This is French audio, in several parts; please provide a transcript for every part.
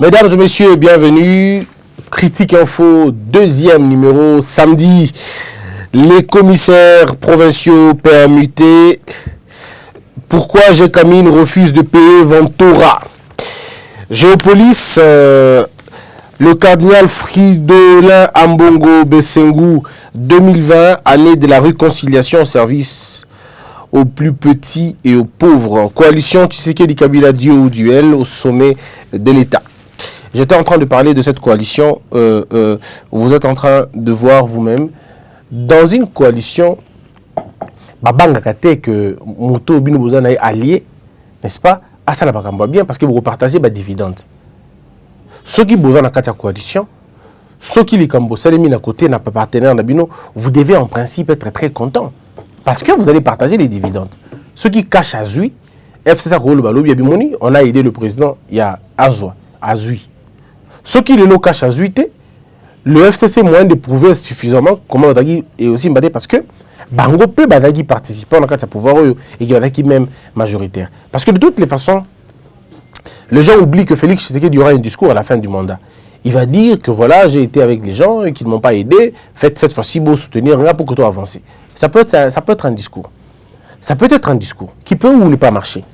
Mesdames et messieurs, bienvenue. Critique Info, deuxième numéro, samedi. Les commissaires provinciaux permutés. Pourquoi Gécamine refuse de payer Ventura? Géopolis, le cardinal Fridolin Ambongo Bessengu, 2020, année de la réconciliation au service aux plus petits et aux pauvres. Coalition Tshisekedi Kabila Dieu au duel au sommet de l'État. J'étais en train de parler de cette coalition. Vous êtes en train de voir vous-même. Dans une coalition, Babanga Kate que Moto Bino Bozana est allié, n'est-ce pas? Ah, ça n'a pas bien parce que vous repartagez des dividendes. Ceux qui Bozana dans la coalition, ceux qui les Kambo Salemi à côté n'a pas partenaire d'Abino, vous devez en principe être très content parce que vous allez partager les dividendes. Ceux qui cachent Azui, FCC Balobi, on a aidé le président, il y a Azui. Ceux qui le cachent Azui, le FCC moyen de prouver suffisamment comment Bazagi est aussi mbatté parce que Bango peut Bazagi participer dans le pouvoir et qu'il y a même majoritaire. Parce que de toutes les façons, les gens oublient que Félix Tshisekedi aura un discours à la fin du mandat. Il va dire que voilà, j'ai été avec les gens et qu'ils ne m'ont pas aidé, faites cette fois-ci beau soutenir là pour que toi avances. Ça peut être un discours. Ça peut être un discours qui peut ou ne pas marcher.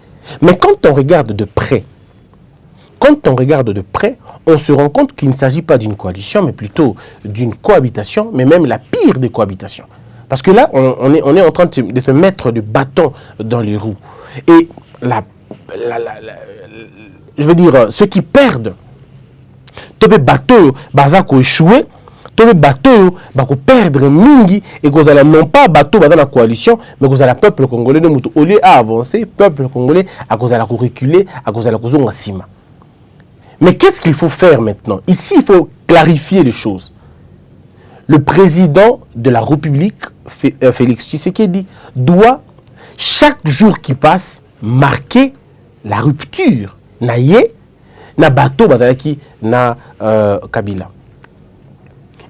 Mais quand on regarde de près, on se rend compte qu'il ne s'agit pas d'une coalition, mais plutôt d'une cohabitation, mais même la pire des cohabitations. Parce que là, on est en train de se mettre du bâton dans les roues. Et je veux dire, ceux qui perdent, tous les bateaux, bazako échoué, tous les bateaux, bako perdre mingi, et que vous allez non pas bateau dans la coalition, mais que vous allez le peuple congolais de Moutou. Au lieu d'avancer, le peuple congolais, à cause de la reculer, à cause de la cause de Sima. Mais qu'est-ce qu'il faut faire maintenant? Ici, il faut clarifier les choses. Le président de la République, Félix Tshisekedi, doit, chaque jour qui passe, marquer la rupture. Naye, na bateau, na Kabila.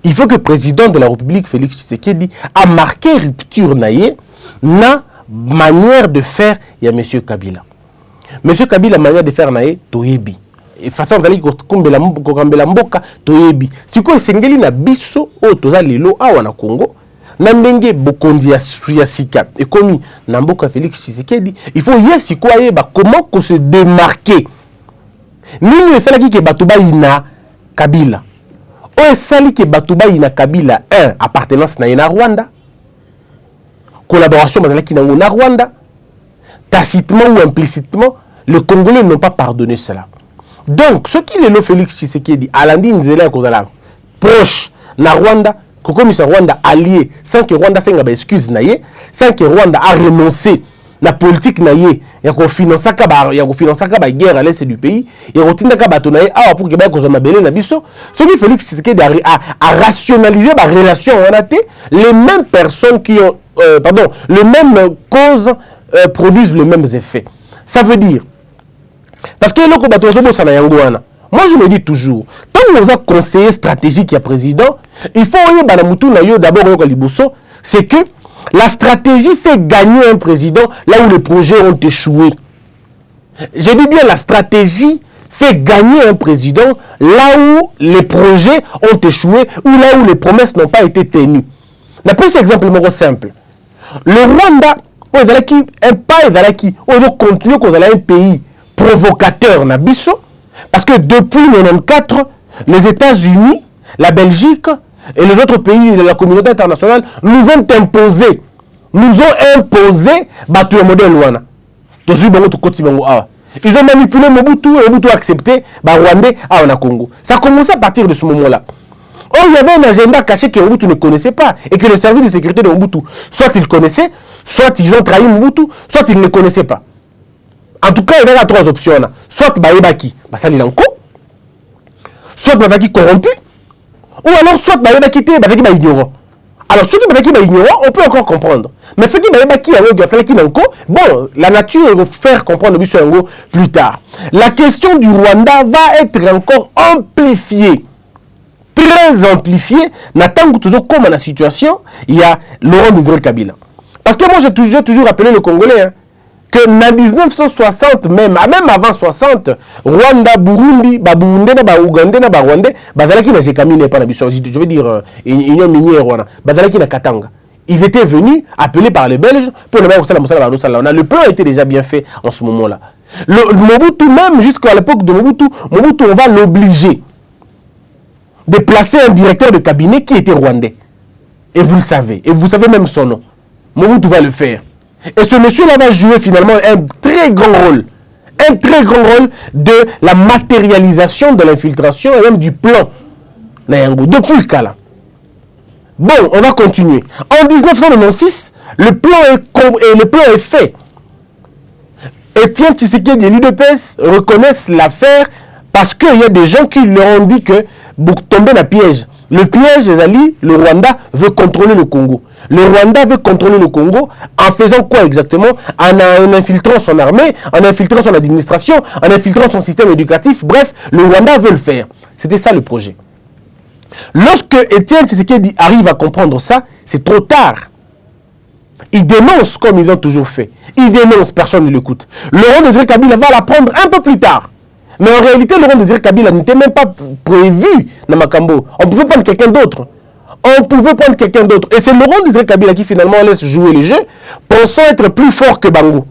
Il faut que le président de la République, Félix Tshisekedi, a marqué rupture naye, na manière de faire, il y a M. Kabila. M. Kabila, manière de faire naye, toyebi. Et façon vous allez kombela mboka toyebi siko esengeli na biso o toza lelo awa na Congo na ndenge bokondi ya sika ekomi na mboka Félix Tshisekedi il faut yesi ko ayeba comment ko se démarquer nini esalaki ke batuba ina Kabila o esali ke batuba ina Kabila un appartenance na Rwanda collaboration bazalaki na Rwanda tacitement ou implicitement les Congolais n'ont pas pardonné cela. Donc, ce qui est le Félix Tshisekedi, Alandi Nzela Kozala, proche na Rwanda, comme Rwanda allié, sans que Rwanda s'en excuse naie, sans que Rwanda a renoncé la politique naie, il y a financé la guerre à l'est du pays, il y a continué à bâtonner pour que Kozama Belé Nabiso. Ce qui Félix Tshisekedi a rationalisé la relation les mêmes personnes qui ont, les mêmes causes produisent les mêmes effets. Ça veut dire. Parce que moi je me dis toujours, tant que vous avez conseiller stratégique et président, il faut d'abord c'est que la stratégie fait gagner un président là où les projets ont échoué. Je dis bien la stratégie fait gagner un président là où les projets ont échoué ou là où les promesses n'ont pas été tenues. Je prends un exemple simple. Le Rwanda, on continue un pays provocateur na biso parce que depuis 1994 les États-Unis, la Belgique et les autres pays de la communauté internationale nous ont imposé batu modèle wana. Ils ont manipulé Mobutu et Mobutu a accepté Rwandais à Congo. Ça a commencé à partir de ce moment-là. Or, il y avait un agenda caché que Mobutu ne connaissait pas et que le service de sécurité de Mobutu, soit ils connaissaient, soit ils ont trahi Mobutu, soit ils ne le connaissaient pas. En tout cas, il y a trois options. Soit Baïbaki, Basalilanko, soit Baïbaki corrompu, ou alors soit Baïbaki ignorant. Alors, ceux qui sont ignorants, on peut encore comprendre. Mais ceux qui sont bon, la nature va faire comprendre le plus tard. La question du Rwanda va être encore amplifiée. Très amplifiée. N'attend toujours comme la situation, il y a Laurent Désiré Kabila. Parce que moi, j'ai toujours appelé le Congolais, que en 1960 même avant 60, Rwanda, Burundi, Baburundi, Ougandais, Rwandais, bazalaki na Jekamine pas na biso, je veux dire union minière wana, bazalaki na Katanga. Ils étaient venus, appelés par les Belges, pour le mettre. Le plan était déjà bien fait en ce moment-là. Mobutu, même jusqu'à l'époque de Mobutu, on va l'obliger de placer un directeur de cabinet qui était rwandais. Et vous le savez. Et vous savez même son nom. Mobutu va le faire. Et ce monsieur-là va jouer finalement un très grand rôle. Un très grand rôle de la matérialisation de l'infiltration et même du plan. Depuis le cas là. Bon, on va continuer. En 1996, le plan est fait. Etienne Tshisekedi et l'UDPS reconnaissent l'affaire parce qu'il y a des gens qui leur ont dit que pour tomber dans le piège. Le piège, le Rwanda veut contrôler le Congo. Le Rwanda veut contrôler le Congo en faisant quoi exactement? En infiltrant son armée, en infiltrant son administration, en infiltrant son système éducatif. Bref, le Rwanda veut le faire. C'était ça le projet. Lorsque Etienne Tshisekedi arrive à comprendre ça, c'est trop tard. Ils dénoncent comme ils ont toujours fait. Ils dénoncent, personne ne l'écoute. Laurent Désiré Kabila va l'apprendre un peu plus tard. Mais en réalité, Laurent Désiré Kabila n'était même pas prévu dans Makambo. On pouvait prendre quelqu'un d'autre. Et c'est Laurent Désiré Kabila qui finalement laisse jouer le jeu, pensant être plus fort que Bango.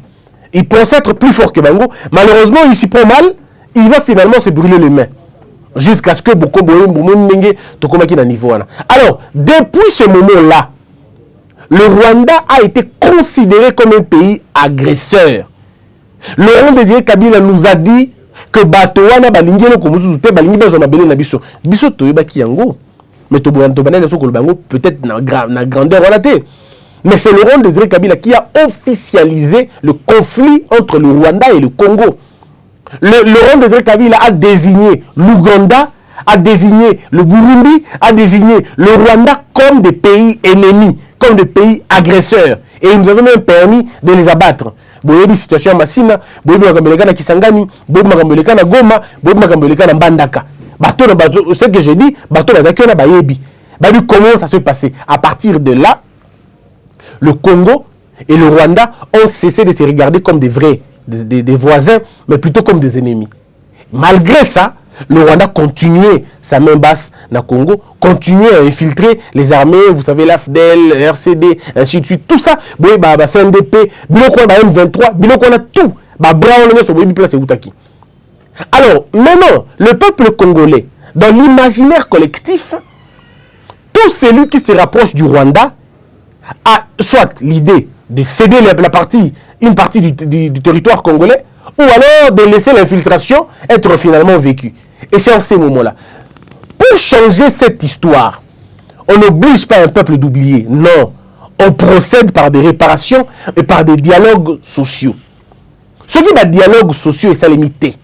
Il pensait être plus fort que Bango. Malheureusement, il s'y prend mal. Il va finalement se brûler les mains. Jusqu'à ce que beaucoup de niveau. Alors, depuis ce moment-là, le Rwanda a été considéré comme un pays agresseur. Laurent Désiré Kabila nous a dit que Batowana balingi no komuzute balingi bezona belé na biso. Biso toyeba ki yango. Mais peut-être na grandeur relatée. Mais c'est Laurent Désiré Kabila qui a officialisé le conflit entre le Rwanda et le Congo. Laurent Désiré Kabila a désigné l'Ouganda, a désigné le Burundi, a désigné le Rwanda comme des pays ennemis, comme des pays agresseurs. Et il nous avait même permis de les abattre. Boyebi situation à Massina, boyebi makambeleka na Kisangani, boyebi makambeleka na Goma, boyebi makambeleka na Mbandaka. Ce que j'ai dit, bateau bazaki na bayebi. Bayebi comment ça se passait. À partir de là, le Congo et le Rwanda ont cessé de se regarder comme des vrais, des voisins, mais plutôt comme des ennemis. Malgré ça, le Rwanda continuait sa main basse dans le Congo, continuait à infiltrer les armées, vous savez, l'AFDEL, RCD, ainsi de suite, tout ça, CNDP, Biloko M23, Biloko a tout. Alors, maintenant, le peuple congolais, dans l'imaginaire collectif, tout celui qui se rapproche du Rwanda a soit l'idée de céder une partie du territoire congolais, ou alors de laisser l'infiltration être finalement vécue. Et c'est en ces moments-là. Pour changer cette histoire, on n'oblige pas un peuple d'oublier. Non. On procède par des réparations et par des dialogues sociaux. Ce qui est dialogue social est sa limité.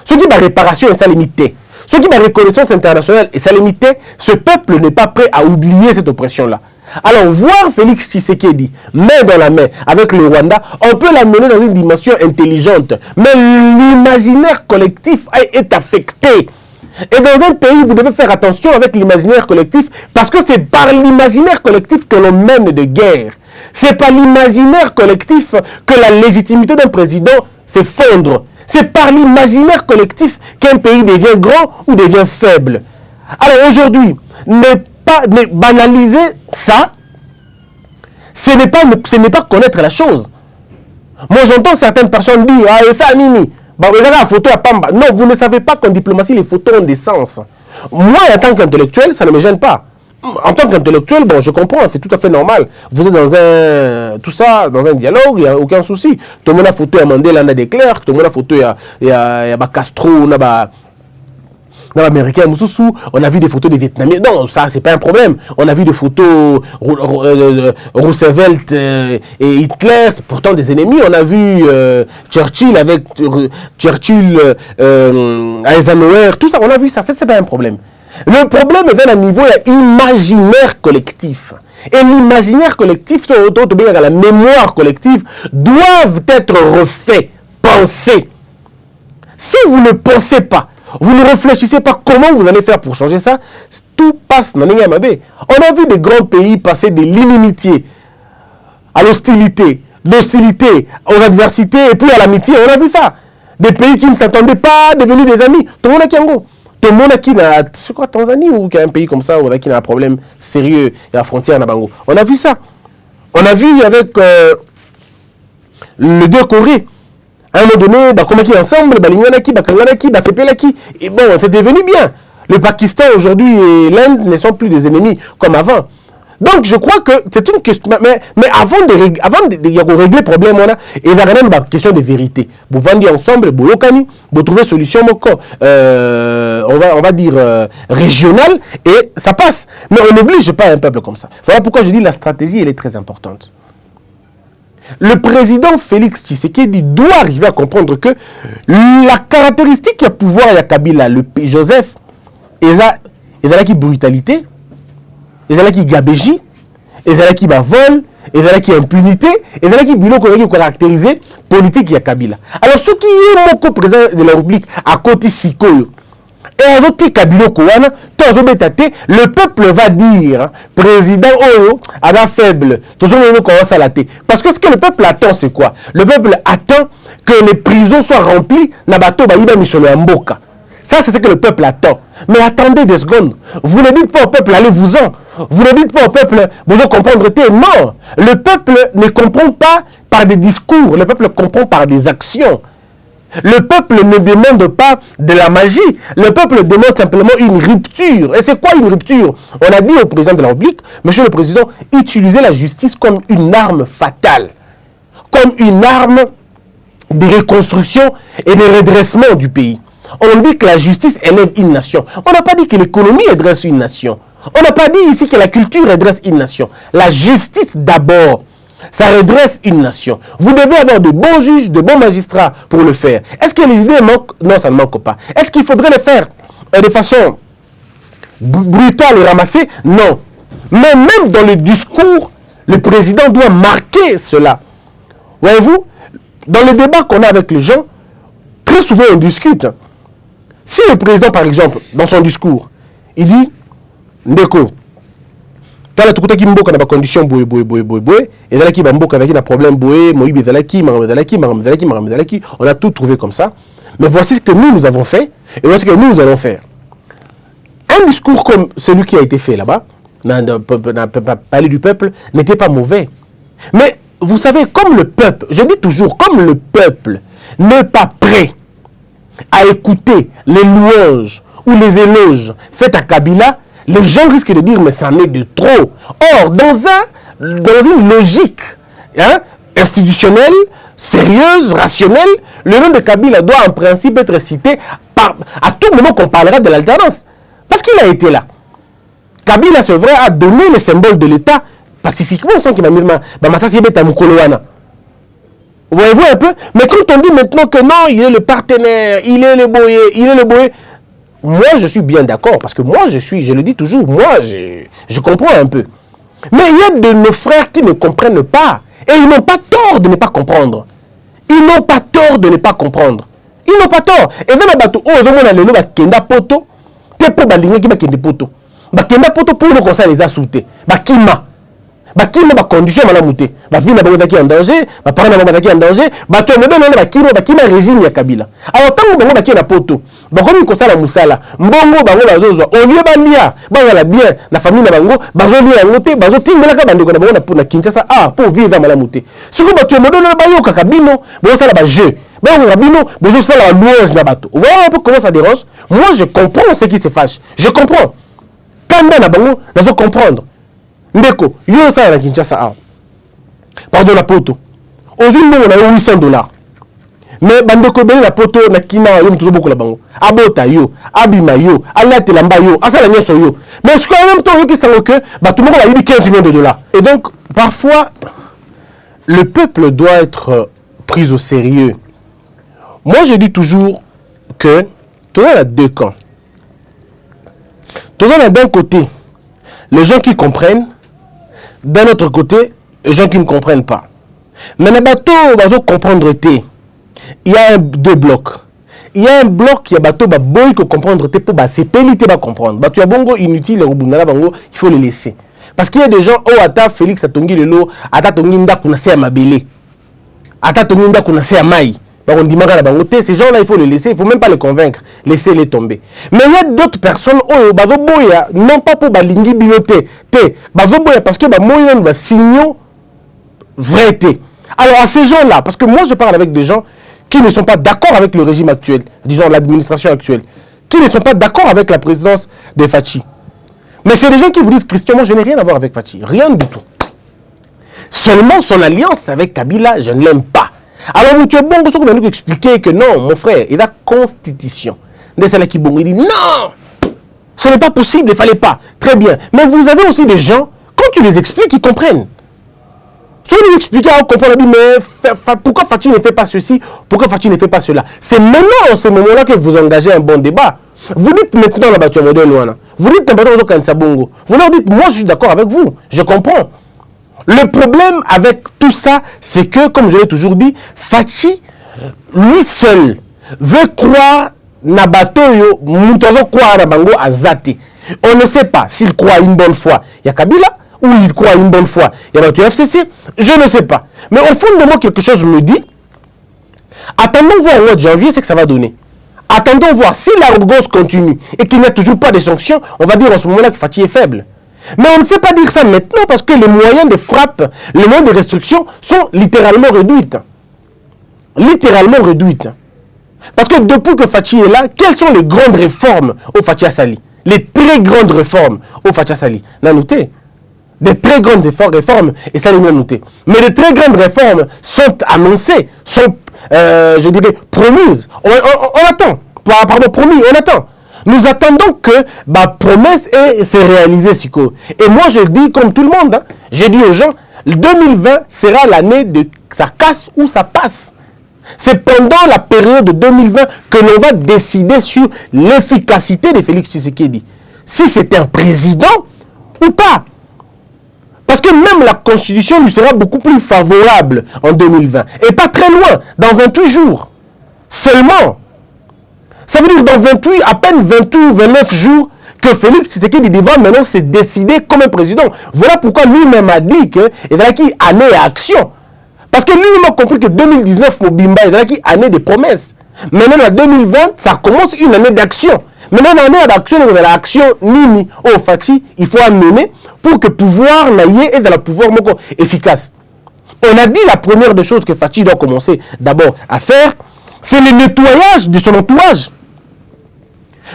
Ce qui est réparation est sa limité. Ce qui est reconnaissance internationale est sa limité. Ce peuple n'est pas prêt à oublier cette oppression-là. Alors, voir Félix Tshisekedi main dans la main avec le Rwanda, on peut l'amener dans une dimension intelligente. Mais l'imaginaire collectif est affecté. Et dans un pays, vous devez faire attention avec l'imaginaire collectif, parce que c'est par l'imaginaire collectif que l'on mène de guerre. C'est par l'imaginaire collectif que la légitimité d'un président s'effondre. C'est par l'imaginaire collectif qu'un pays devient grand ou devient faible. Alors aujourd'hui, ne banaliser ça, ce n'est pas connaître la chose. Moi j'entends certaines personnes dire ah ça nini, regardez la photo à Pamba. Non, vous ne savez pas qu'en diplomatie les photos ont des sens. Moi en tant qu'intellectuel, ça ne me gêne pas. En tant qu'intellectuel, bon, je comprends, c'est tout à fait normal. Vous êtes dans un dialogue, il n'y a aucun souci. Tout le monde a photo à Mandela, on a des clercs, tout le monde a photo il y a Castro, on a dans l'américain Moussoussou, on a vu des photos des Vietnamiens. Non, ça, c'est pas un problème. On a vu des photos Roosevelt et Hitler, c'est pourtant des ennemis. On a vu Churchill avec Eisenhower, tout ça, on a vu ça, c'est pas un problème. Le problème est à un niveau imaginaire collectif. Et l'imaginaire collectif, la mémoire collective, doivent être refaits, pensés. Si vous ne pensez pas, vous ne réfléchissez pas comment vous allez faire pour changer ça, tout passe dans les Yamabé. On a vu des grands pays passer de l'inimitié à l'hostilité, d'hostilité aux adversités et puis à l'amitié. On a vu ça. Des pays qui ne s'attendaient pas devenus des amis. Tout le monde a Kiango. Tout le monde a qui n'a. C'est quoi, Tanzanie ou un pays comme ça où on a qui a un problème sérieux à la frontière à Bango. On a vu ça. On a vu avec les deux Corées. À un moment donné, bah, comment qui ensemble, bah, l'Inyanaki, bah, Kanganaki, bah, Fepelaki. Et bon, c'est devenu bien. Le Pakistan aujourd'hui et l'Inde ne sont plus des ennemis comme avant. Donc, je crois que c'est une question. Mais avant de régler le problème, il y a même une question de vérité. Vous vendez ensemble, vous localisez, vous trouvez une solution, on va dire régionale, et ça passe. Mais on n'oblige pas un peuple comme ça. Voilà pourquoi je dis la stratégie, elle est très importante. Le président Félix Tshisekedi doit arriver à comprendre que la caractéristique qui a pouvoir, il y a Kabila, le Joseph, il y a la brutalité, il y a qui gabégie, il y a qui vol, il y a qui impunité, il y a qui boulot qu'on a caractérisé politique il y a Kabila. Alors ce qui est mon président de la République à côté Sikoyo, et à côté Kabila Kouana, le peuple va dire président Oyo à la faible, parce que ce que le peuple attend c'est quoi? Le peuple attend que les prisons soient remplies, Nabato Baïba Micholo Mboka. Ça, c'est ce que le peuple attend. Mais attendez des secondes. Vous ne dites pas au peuple, allez-vous-en. Vous ne dites pas au peuple, vous devez comprendre. Non. Le peuple ne comprend pas par des discours. Le peuple comprend par des actions. Le peuple ne demande pas de la magie. Le peuple demande simplement une rupture. Et c'est quoi une rupture? On a dit au président de la République, monsieur le président, utilisez la justice comme une arme fatale. Comme une arme de reconstruction et de redressement du pays. On dit que la justice élève une nation. On n'a pas dit que l'économie redresse une nation. On n'a pas dit ici que la culture redresse une nation. La justice d'abord, ça redresse une nation. Vous devez avoir de bons juges, de bons magistrats pour le faire. Est-ce que les idées manquent? Non, ça ne manque pas. Est-ce qu'il faudrait le faire de façon brutale et ramassée? Non. Mais même dans le discours, le président doit marquer cela. Voyez-vous, dans le débat qu'on a avec les gens, très souvent on discute. Si le président, par exemple, dans son discours, il dit Ndeko, tu as tout qui mboka na condition boy et là qui mboka avec un problème boy, moïbi dalaki, on a tout trouvé comme ça. Mais voici ce que nous avons fait et voici ce que nous allons faire. Un discours comme celui qui a été fait là-bas, parler du peuple, n'était pas mauvais. Mais vous savez, comme le peuple, je dis toujours, comme le peuple n'est pas prêt à écouter les louanges ou les éloges faits à Kabila, les gens risquent de dire mais ça en est de trop. Or, dans une logique institutionnelle, sérieuse, rationnelle, le nom de Kabila doit en principe être cité à tout moment qu'on parlera de l'alternance. Parce qu'il a été là. Kabila, c'est vrai, a donné les symboles de l'État pacifiquement sans qu'il m'a mis ma Mukoloana. Voyez-vous un peu? Mais quand on dit maintenant que non, il est le partenaire, il est le boyer, moi je suis bien d'accord, parce que moi je le dis toujours, moi je comprends un peu. Mais il y a de nos frères qui ne comprennent pas, et ils n'ont pas tort de ne pas comprendre. Ils n'ont pas tort de ne pas comprendre. Ils n'ont pas tort. Et dans la bateau, oh, on a le nom Kenda Poto, t'es pour baligner qui va Kenda Poto. Kenda Poto pour nous conseiller les assouter. Kima. Bakima ba condition malamute ba vie na bango en danger ba parents na bango en danger ba to modèle na bakima régime ya Kabila alors tant bango baki na poto ba komi ko sala musala mbongo bango bazozwa au lieu ba lia ba la bien la famille na bango bazo lia ngote bazo tingela ka bandeko na bango na Kinshasa pour vivre malamute siko ba to modèle na bayo ka Kabino bo sala ba jeu ba ngo Kabino bozo sala la louange na bato voilà un peu comment ça dérange. Moi je comprends ce qui se fâche, je comprends kanda na bango nazo comprendre. Ndeko, yo ça à Kinshasa. Pardon la poto. Aujourd'hui, nous on a $800. Mais bandeko beli la poto na kina yo toujours beaucoup la bango. Abota yo, abima yo, alate lamba yo, asala nyoso yo. Mais ce qu'en même temps yo qui savent que tout le monde a eu $15 millions. Et donc parfois le peuple doit être pris au sérieux. Moi je dis toujours que tout a deux camps. Tout a d'un côté les gens qui comprennent. D'un autre côté, les gens qui ne comprennent pas. Mais les bateaux, ils vont comprendre. Il y a deux blocs. Il y a un bloc qui est bateau, il faut comprendre pour c'est pélité va comprendre. Bateau bongo inutile, il faut les laisser. Parce qu'il y a des gens, oh, ata Félix a tongi le lot, ata tongi nda kuna se mabele. Ata Tonunda Konase Amai. Ces gens-là, il faut les laisser, il ne faut même pas les convaincre. Laissez-les tomber. Mais il y a d'autres personnes, non pas pour balingi biloté, parce que moyen va signaux vrai. Alors à ces gens-là, parce que moi je parle avec des gens qui ne sont pas d'accord avec le régime actuel, disons l'administration actuelle, qui ne sont pas d'accord avec la présidence de Fachi. Mais c'est des gens qui vous disent, Christian, moi je n'ai rien à voir avec Fachi, rien du tout. Seulement son alliance avec Kabila, je ne l'aime pas. Alors, vous êtes bon, vous avez expliquer que non, mon frère, il a constitution. Il dit non, ce n'est pas possible, il ne fallait pas. Très bien. Mais vous avez aussi des gens, quand tu les expliques, ils comprennent. Si vous lui expliquez, on comprend, mais pourquoi Fachi ne fait pas ceci, pourquoi Fachi ne fait pas cela. C'est maintenant, en ce moment-là, que vous engagez un bon débat. Vous dites maintenant, là-bas, tu as modèle loin. Vous dites maintenant, vous leur dites, moi, je suis d'accord avec vous, je comprends. Le problème avec tout ça, c'est que, comme je l'ai toujours dit, Fachi, lui seul, veut croire na batoyo, mutozo croire na bango azate. On ne sait pas s'il croit une bonne fois, il y a Kabila, ou il croit une bonne fois, il y a le FCC, je ne sais pas. Mais au fond de moi, quelque chose me dit, attendons voir au mois de janvier ce que ça va donner. Attendons voir si l'arrogance continue et qu'il n'y a toujours pas de sanctions, on va dire en ce moment-là que Fachi est faible. Mais on ne sait pas dire ça maintenant parce que les moyens de frappe, les moyens de restriction sont littéralement réduits. Littéralement réduits. Parce que depuis que Fachi est là, quelles sont les grandes réformes au Fachi Assali? Les très grandes réformes au Fachi Assali. On a noté. Des très grandes réformes, et ça les a noté. Mais les très grandes réformes sont annoncées, sont, je dirais, promises. On attend. Pardon, promis, on attend. Nous attendons que ma promesse s'est réalisée, Siko. Et moi, je dis comme tout le monde, hein, j'ai dit aux gens, 2020 sera l'année de ça casse ou ça passe. C'est pendant la période de 2020 que l'on va décider sur l'efficacité de Félix Tshisekedi. Si c'est un président ou pas. Parce que même la Constitution lui sera beaucoup plus favorable en 2020. Et pas très loin, dans 28 jours. Seulement. Ça veut dire dans 28, à peine 28 ou 29 jours, que Félix Tshisekedi va maintenant se décider comme un président. Voilà pourquoi lui-même a dit qu'il y a une année à action. Parce que lui-même a compris que 2019, Mobimba, il y a une année de promesses. Maintenant, en 2020, ça commence une année d'action. Maintenant, l'année d'action, il y a l'action Nini au Fachi, il faut amener pour que le pouvoir n'aille et dans le pouvoir efficace. On a dit la première des choses que Fachi doit commencer d'abord à faire, c'est le nettoyage de son entourage.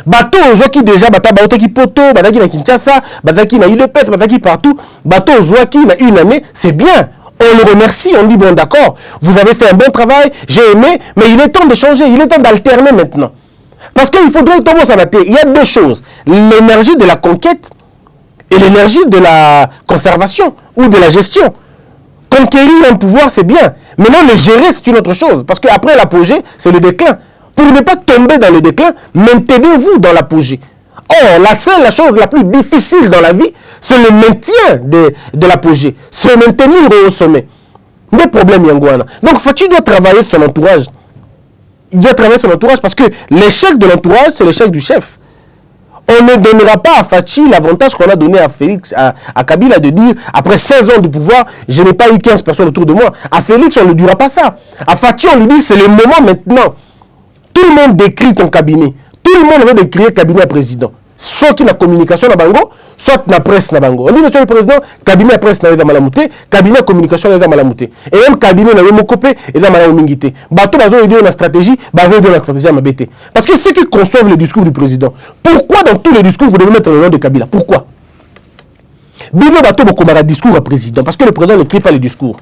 Bateau qui déjà bateau qui poto bataki na Kinshasa bataki na UDPS bataki partout bateau qui na une année c'est bien, on le remercie, on dit bon d'accord, vous avez fait un bon travail, j'ai aimé, mais il est temps de changer, il est temps d'alterner maintenant parce qu'il faudrait tomber sur la terre. Il y a deux choses, l'énergie de la conquête et l'énergie de la conservation ou de la gestion. Conquérir un pouvoir c'est bien, maintenant le gérer c'est une autre chose parce qu'après l'apogée c'est le déclin. Pour ne pas tomber dans le déclin, maintenez-vous dans l'apogée. Or, la chose la plus difficile dans la vie, c'est le maintien de l'apogée. Se maintenir au sommet. Des problèmes, Yangouana. Donc, Fachi doit travailler son entourage. Il doit travailler son entourage parce que l'échec de l'entourage, c'est l'échec du chef. On ne donnera pas à Fachi l'avantage qu'on a donné à Félix, à Kabila de dire, après 16 ans de pouvoir, je n'ai pas eu 15 personnes autour de moi. À Félix, on ne dira pas ça. À Fachi, on lui dit, c'est le moment maintenant. Tout le monde décrit ton cabinet. Tout le monde veut décrire cabinet à président. Soit la communication na bango, soit la presse na bango. On dit, monsieur le président, cabinet à presse na malamouté, cabinet à communication na malamouté. Et même cabinet na mokopé et na malamouté. Bateau bazo aider la stratégie, bazo aider la stratégie à m'abêter. Parce que ceux qui conçoivent le discours du président, pourquoi dans tous les discours vous devez mettre le nom de Kabila? Pourquoi? Bivo bateau bokomara discours à président, parce que le président n'écrit pas le discours.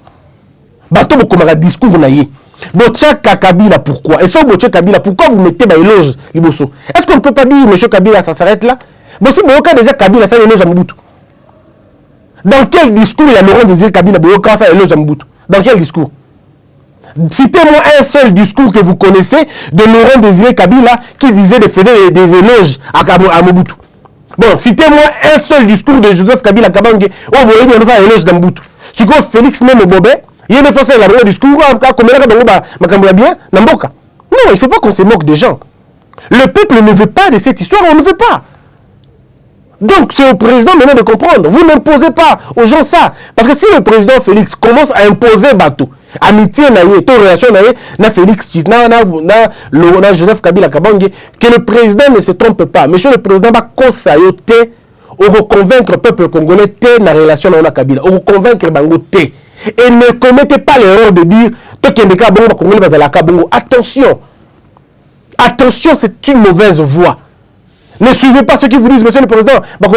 Bateau bokomara discours naïe. Bochaka Kabila, pourquoi? Et sans Bochaka Kabila, pourquoi vous mettez ma éloge, Liboso? Est-ce qu'on ne peut pas dire, monsieur Kabila, ça s'arrête là? Bon, si Boka déjà Kabila, ça éloge à Mobutu. Dans quel discours il y a Laurent Désiré Kabila, Boka, ça éloge à Mobutu? Dans quel discours? Citez-moi un seul discours que vous connaissez de Laurent Désiré Kabila qui disait de faire des éloges à Mobutu. Bon, citez-moi un seul discours de Joseph Kabila Kabange. Oh, vous voyez bien ça éloge à Mobutu. Si quoi Félix même au Bobé, il y a une fois le discours, non, il ne faut pas qu'on se moque des gens. Le peuple ne veut pas de cette histoire, on ne veut pas. Donc c'est au président maintenant de comprendre. Vous n'imposez pas aux gens ça. Parce que si le président Félix commence à imposer bateau, amitié naïe, to relation naïe, na Félix Tshisekedi, na Joseph Kabila Kabange, que le président ne se trompe pas. Monsieur le président va consayoter, on va convaincre le peuple congolais té na relation na Kabila, on va convaincre bango té. Et ne commettez pas l'erreur de dire attention, attention, c'est une mauvaise voie. Ne suivez pas ceux qui vous disent, monsieur le président, on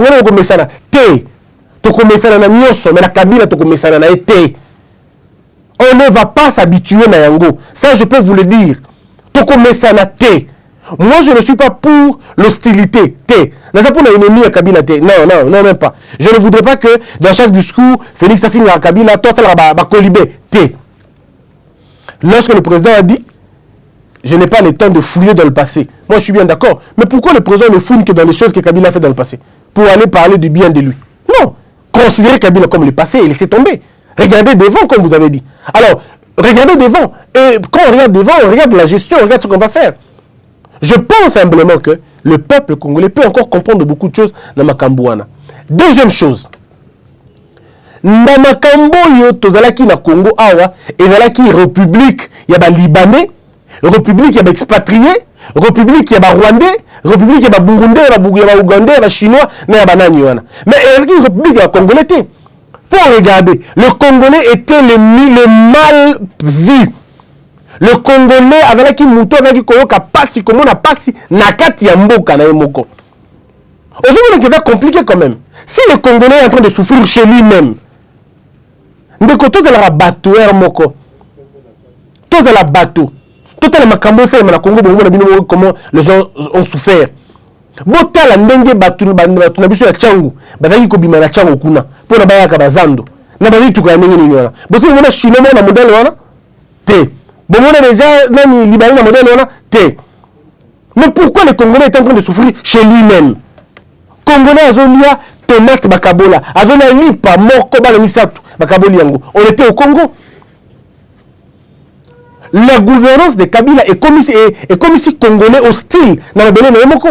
ne va pas s'habituer à Yango. Ça, je peux vous le dire. Moi, je ne suis pas pour l'hostilité. Non, non, même pas. Je ne voudrais pas que dans chaque discours, Félix a fini à Kabila, toi, ça va colibé. Lorsque le président a dit, je n'ai pas le temps de fouiller dans le passé. Moi, je suis bien d'accord. Mais pourquoi le président ne fouille que dans les choses que Kabila a fait dans le passé? Pour aller parler du bien de lui. Non. Considérez Kabila comme le passé et laissez tomber. Regardez devant, comme vous avez dit. Alors, regardez devant. Et quand on regarde devant, on regarde la gestion, on regarde ce qu'on va faire. Je pense simplement que le peuple congolais peut encore comprendre beaucoup de choses dans Makambouana. Deuxième chose. Dans Makambo, tozalaki na Congo awa, ezalaki république, il y a Libanais, république, il y a expatriés, république, il y a Rwandais, république, il y a Burundais, il y a Ougandais, il y a Chinois, il y a Bananiwana. Mais il y a république, il y a Congolais. Pour regarder, le Congolais était le mal vu. Le Congolais avec qui mouton avec qui koyoka passi comme on a passi nakati ya mboka na emoko. Aujourd'hui, c'est compliqué quand même. Si le Congolais est en train de souffrir chez lui-même, ndeko toza la bateau moko. Toza la bateau. Total makambo c'est na Congo comment les gens ont souffert. Bota la ndenge bateau na biso ya changu, bazaki ko bima na changu kuna. Pour na bayaka bazando. Na bali tuka ndenge ni wana. Bosi mona chino na modèle wana. Te. Bon, on a déjà même Libanais modèle on té. Mais pourquoi le Congolais est en train de souffrir chez lui-même? Congolais azolia tomate bakabola, azona lipa moko bana misatu bakaboli yango. On était au Congo. La gouvernance de Kabila est comme si Congolais hostile dans le Bénin na moko.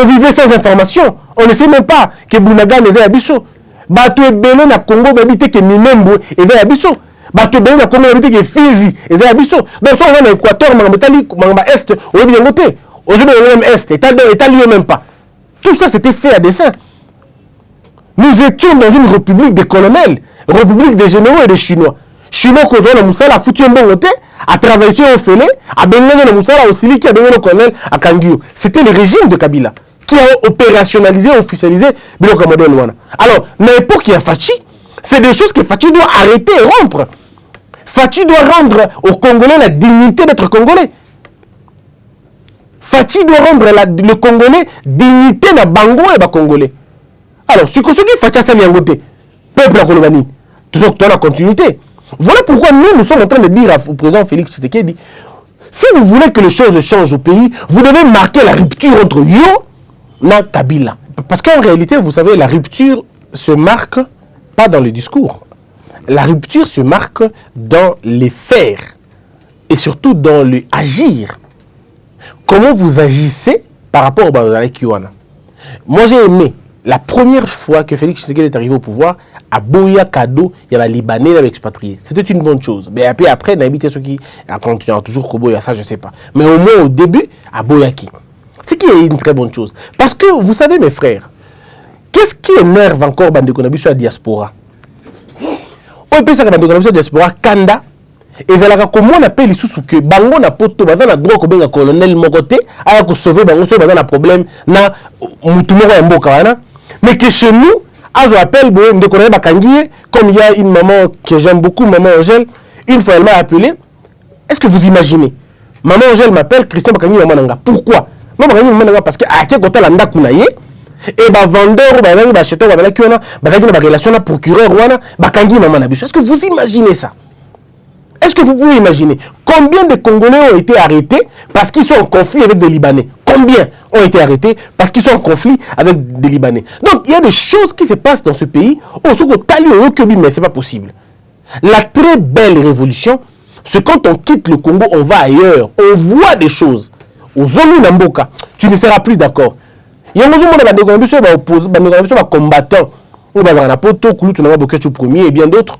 On vivait sans information. On ne sait même pas que Bounaga ne veut abisso. Bato e Bénin na Congo babité que Minembo et veut abisso. Bato ben na Congo habité que Fizi et ça abisso. Donc ça on va en Équateur, mangamba est, on est bien côté. Aujourd'hui on est même est, et même pas. Tout ça c'était fait à dessein. Nous étions dans une république des colonels, république des généraux et des Chinois. Chinois qui ont Moussala foutu un bon côté, à traverser au Félé, à Bengané le Moussala au Sili, qui a donné le colonel à Kangio. C'était le régime de Kabila qui a opérationnalisé, officialisé Biloko Modèle Luana. Alors, dans l'époque il y a Fachi, c'est des choses que Fachi doit arrêter et rompre. Fachi doit rendre aux Congolais la dignité d'être Congolais. Fachi doit rendre le Congolais dignité na bango et ba Congolais. Alors, ce que Fachi a sali yangote, peuple à Kolobani, toujours dans la continuité. Voilà pourquoi nous sommes en train de dire au président Félix Tshisekedi, si vous voulez que les choses changent au pays, vous devez marquer la rupture entre Yo et Kabila. Parce qu'en réalité, vous savez, la rupture se marque pas dans le discours. La rupture se marque dans les faire et surtout dans le agir. Comment vous agissez par rapport à Kiwana. Moi j'ai aimé la première fois que Félix Tshisekedi est arrivé au pouvoir, à Boya Kado, il y avait les Libanais, il y avait expatriés. C'était une bonne chose. Mais après, il y a habité ceux qui continuent toujours Koboya, ça je ne sais pas. Mais au moins au début, à Boyaki. C'est qui est une très bonne chose. Parce que vous savez mes frères, qu'est-ce qui énerve encore Bandekonabi sur la diaspora? On peut dire que la diaspora Kanda et voilà comment on appelle les sous que bango na poto bazana na droit ko benga colonel mokoté aya ko sauver bango so bazana problème na mutumoko ya mboka wana mais que chez nous as appelle boye ndeko na bakangié comme il y a une maman que j'aime beaucoup, maman Angèle, une fois elle m'a appelé. Est-ce que vous imaginez, maman Angèle m'appelle Christian Bakangi maman nanga. Pourquoi? Maman Bakangi maman nanga parce que a ke kota la ndaku na ye et bah vendeur bah vengi bah acheteur bah qui on a bah vengi bah relation na procureur wana bah kangi maman na biso. Est-ce que vous imaginez ça? Est-ce que vous pouvez imaginer combien de Congolais ont été arrêtés parce qu'ils sont en conflit avec des Libanais? Combien ont été arrêtés parce qu'ils sont en conflit avec des Libanais? Donc il y a des choses qui se passent dans ce pays mais c'est pas possible. La très belle révolution, c'est quand on quitte le Congo, on va ailleurs, on voit des choses. Aux Zolu Namboka, tu ne seras plus d'accord. Il y a des combattants, premier et bien d'autres.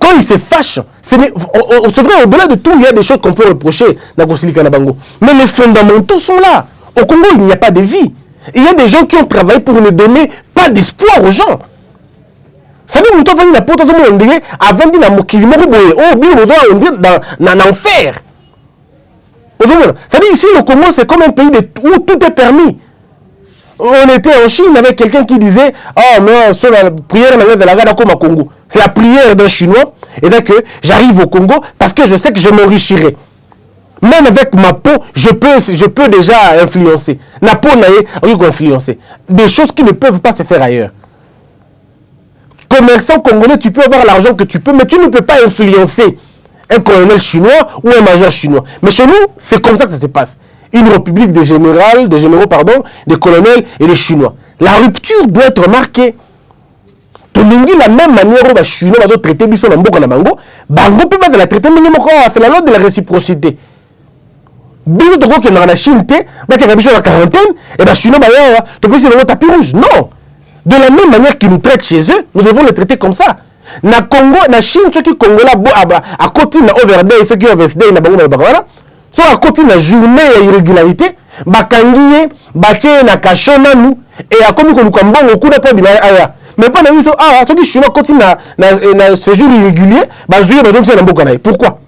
Quand ils se fâchent, c'est vrai, au-delà de tout, il y a des choses qu'on peut reprocher dans Kosili Kanabango. Mais les fondamentaux sont là. Au Congo, il n'y a pas de vie. Il y a des gens qui ont travaillé pour ne donner pas d'espoir aux gens. Ça veut dire que la porte de mon Dieu, avant de mokili moko boye, oh bien on doit dans l'enfer. Ça veut dire ici le Congo c'est comme un pays où tout est permis. On était en Chine avec quelqu'un qui disait oh non, c'est la prière de la Gada comme au Congo. C'est la prière d'un Chinois et donc j'arrive au Congo parce que je sais que je m'enrichirai. Même avec ma peau, je peux déjà influencer. La peau n'a influencer. Des choses qui ne peuvent pas se faire ailleurs. Commerçant congolais, tu peux avoir l'argent que tu peux, mais tu ne peux pas influencer un colonel chinois ou un major chinois. Mais chez nous, c'est comme ça que ça se passe. Une république des généraux, des colonels et des Chinois. La rupture doit être marquée. De la même manière où les Chinois doivent traiter Bisso Namboka Nabango, Bango peut pas la traiter, c'est la loi de la réciprocité. Biso Togo qui est dans la Chine, tu as la quarantaine, et les Chinois, tu peux le tapis rouge. Non. De la même manière qu'ils nous traitent chez eux, nous devons les traiter comme ça. Na Congo, na Chine, ceux qui Congolais à côté de overday, ceux qui overday, na bango na bagala, soit à côté de la journée irrégularité, bakangiye, bache na kashona nous, et à comme qu'on nous kambon au coup d'après aya. Mais pas na viso ceux qui chinois côté na séjour irrégulier, bazuye donc c'est na mbokanaye. Pourquoi?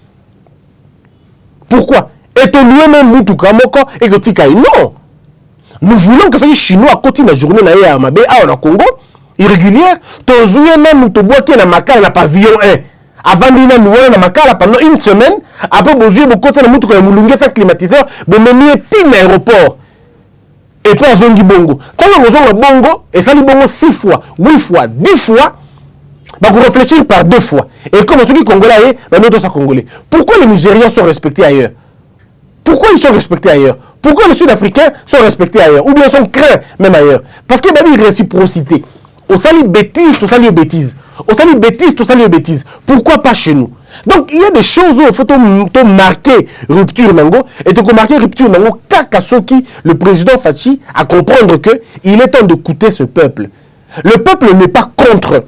Pourquoi? Et to lui même mutu kamoko et que tikai. Non. Nous voulons que les Chinois continuent la journée à Mabé, au Congo, irrégulière, tozuye même to boki na makala na pavillon 1. Avant de nous voir na makala pendant une semaine, après bozuye bo continuer na mutu ko mulunge sans climatiseur, bo meni tin aéroport. Et puis azongi bongo. Tant que vous bongo, et ça li bongo 6 fois, 8 fois, 10 fois, bah vous réfléchir par 2 fois. Et comme ceux qui congolais, bah nous tous congolais. Pourquoi les Nigériens sont respectés ailleurs? Pourquoi ils sont respectés ailleurs? Pourquoi les Sud-Africains sont respectés ailleurs? Ou bien sont craints même ailleurs? Parce qu'il y a une réciprocité. Au sali bêtise, au sali bêtise. Au sali bêtise, au sali bêtise. Pourquoi pas chez nous? Donc il y a des choses où il faut marquer rupture nango et te marquer rupture nango Kakasoki, le président Fachi, à comprendre que il est temps d'écouter ce peuple. Le peuple n'est pas contre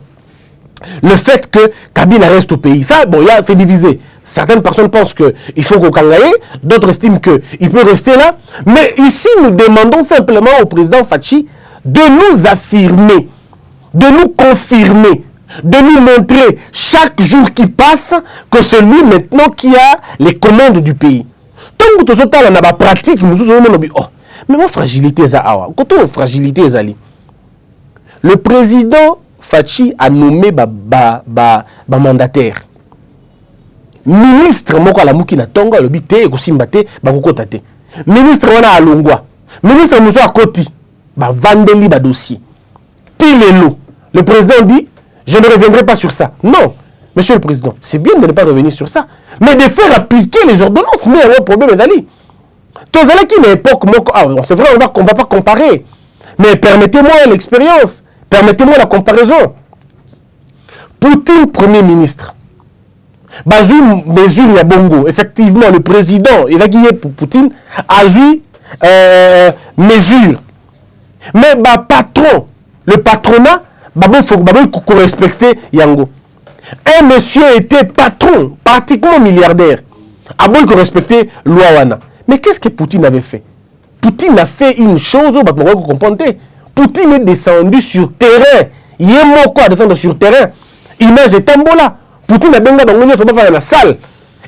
le fait que Kabila reste au pays. Ça, bon, il a fait diviser. Certaines personnes pensent qu'il faut qu'on Kangaye, d'autres estiment qu'il peut rester là. Mais ici, nous demandons simplement au président Fachi de nous affirmer, de nous confirmer, de nous montrer chaque jour qui passe que c'est lui maintenant qui a les commandes du pays. Tant que tout ça, on a la pratique, nous avons dit, oh, mais moi, fragilité, ça, quand on fragilité, ça, le président Fachi a nommé mandataire. Ministre moko la muki na tonga le bité et kosimbate ba kokotate. Ministre wana alongwa. Ministre muso akoti ba vandeli ba dossier. Tilelo. Le président dit je ne reviendrai pas sur ça. Non, monsieur le président, c'est bien de ne pas revenir sur ça, mais de faire appliquer les ordonnances. Mais un problème est d'aller. Tozala qui n'est époque moko c'est vrai on va pas comparer. Mais permettez-moi l'expérience. Permettez-moi la comparaison. Poutine, Premier ministre. Bazou, mesure ya bongo. Effectivement, le président, il a guillé pour Poutine, a eu mesure. Mais patron, le patronat, il faut respecter Yango. Un monsieur était patron, pratiquement milliardaire. Il faut respecter Louawana. Mais qu'est-ce que Poutine avait fait? Poutine a fait une chose, vous comprenez. Poutine est descendu sur terrain. Il y a quoi à descendre sur terrain. Image de Tambola. Poutine a benga dans la salle.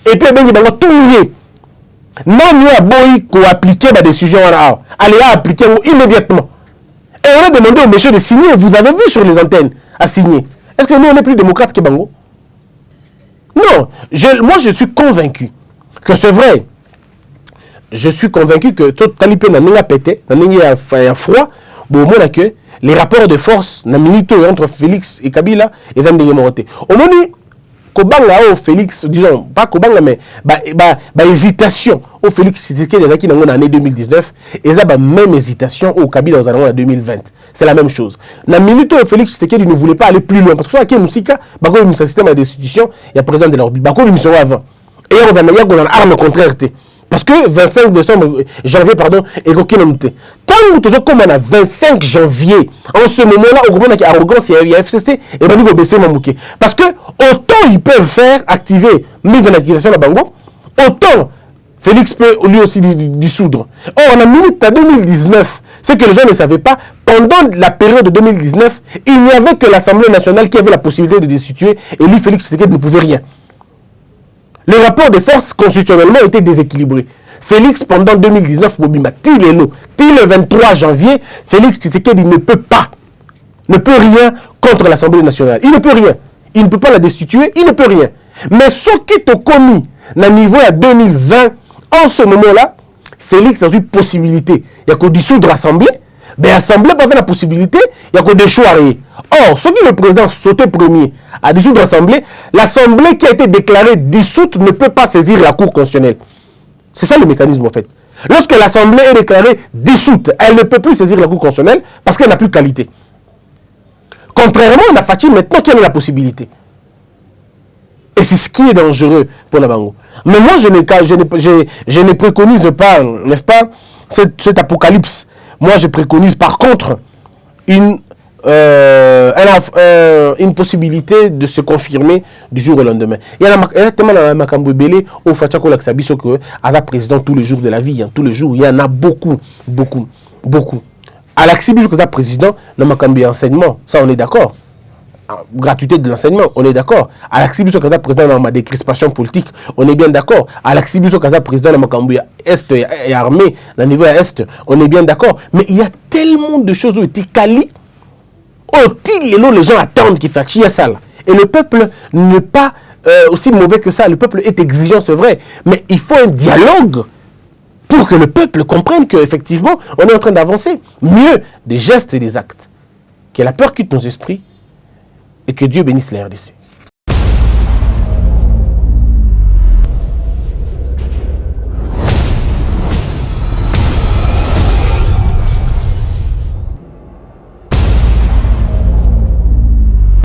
Et puis il a tout mouillé. Non, nous avons appliqué la décision. Allez appliquer immédiatement. Et on a demandé au monsieur de signer. Vous avez vu sur les antennes à signer. Est-ce que nous on est plus démocrate que Bango? Non. Moi je suis convaincu que c'est vrai. Je suis convaincu que tout Talipé n'a pas pété, n'a pas froid. Bon, moi, que les rapports de force entre Félix et Kabila et dans des mortés. Au moment Kobanga au Félix, disons, pas Kobanga, mais hésitation au Félix, c'était des acquis dans l'année 2019, et ça, même hésitation au Kabila dans l'année 2020. C'est la même chose. Dans minute où Félix Tshisekedi ne voulait pas aller plus loin, parce que ça, Moussika, il y a un système d'institution, il y a président de leur bako, il y a avant. Et il y a une arme contraire. Parce que 25 décembre, janvier, pardon, et aucun homme. Tant que nous comme on a 25 janvier, en ce moment-là, au gouvernement qui a arrogance, il y a FCC, et ben nous baisser Mamouké. Parce que autant ils peuvent faire activer mise en accusation à Bango, autant Félix peut lui aussi dissoudre. Or, on a mis en 2019, ce que les gens ne savaient pas, pendant la période de 2019, il n'y avait que l'Assemblée nationale qui avait la possibilité de destituer, et lui, Félix Tshisekedi, ne pouvait rien. Le rapport de force constitutionnellement était déséquilibré. Félix, pendant 2019, le 23 janvier, Félix Tshisekedi ne peut rien contre l'Assemblée nationale. Il ne peut rien. Il ne peut pas la destituer, il ne peut rien. Mais ce qui est commis, à niveau à 2020, en ce moment-là, Félix a une possibilité. Il y a que dissoudre l'Assemblée, mais l'Assemblée n'a pas la possibilité, il y a que des choix. Or, ce que le président sautait premier à dissoudre l'Assemblée qui a été déclarée dissoute ne peut pas saisir la Cour constitutionnelle. C'est ça le mécanisme en fait. Lorsque l'Assemblée est déclarée dissoute, elle ne peut plus saisir la Cour constitutionnelle parce qu'elle n'a plus de qualité. Contrairement à la Fatim, maintenant qui a la possibilité. Et c'est ce qui est dangereux pour la Bango. Mais moi, je ne préconise pas, n'est-ce pas, cet apocalypse. Moi, je préconise par contre une possibilité de se confirmer du jour au lendemain. Il y a tellement de Makambo Belé au Fatchako Laksabiso que Aza président tous les jours de la vie, tous les jours, il y en a beaucoup. À l'Axibiso que président, le Makambo enseignement, ça on est d'accord. Gratuité de l'enseignement, on est d'accord. À l'Axibiso Kaza président dans ma décrispation politique, on est bien d'accord. À l'Axibiso Kaza président dans ma Makambo Est et armée, dans le niveau Est, on est bien d'accord. Mais il y a tellement de choses où il Kali. Les gens attendent qu'il fasse ça là. Et le peuple n'est pas aussi mauvais que ça. Le peuple est exigeant, c'est vrai. Mais il faut un dialogue pour que le peuple comprenne qu'effectivement, on est en train d'avancer. Mieux des gestes et des actes. Que la peur quitte nos esprits et que Dieu bénisse la RDC.